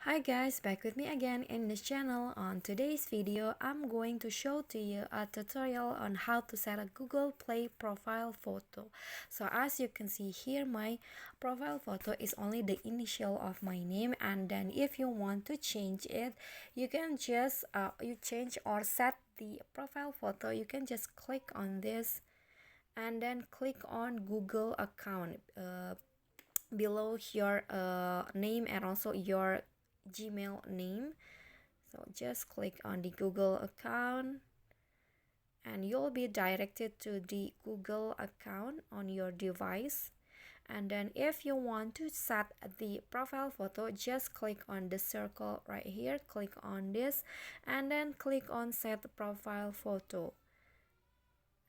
Hi guys, back with me again in this channel. On today's video, I'm going to show to you a tutorial on how to set a Google Play profile photo. So as you can see here, my profile photo is only the initial of my name, and then if you want to change it, you can just you change or set the profile photo. You can just click on this and then click on Google account below your name and also your Gmail name. So just click on the Google account and you'll be directed to the Google account on your device. And then if you want to set the profile photo, just click on the circle right here, click on this, and then click on set profile photo.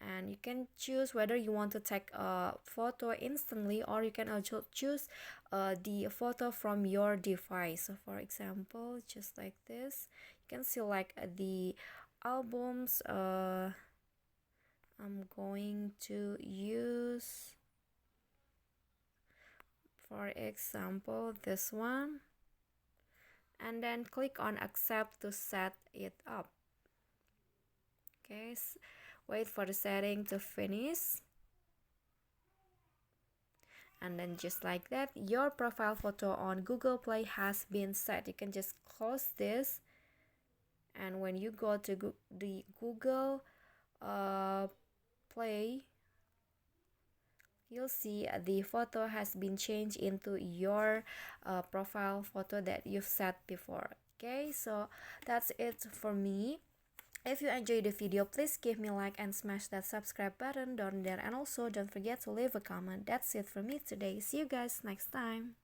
And you can choose whether you want to take a photo instantly, or you can also choose the photo from your device. So for example, just like this, you can select the albums. I'm going to use, for example, this one, and then click on accept to set it up. Okay, wait for the setting to finish. And then just like that, your profile photo on Google Play has been set. You can just close this, and when you go to the Google Play, you'll see the photo has been changed into your profile photo that you've set before. Okay, so that's it for me. If you enjoyed the video, please give me a like and smash that subscribe button down there, and also don't forget to leave a comment. That's it for me today. See you guys next time.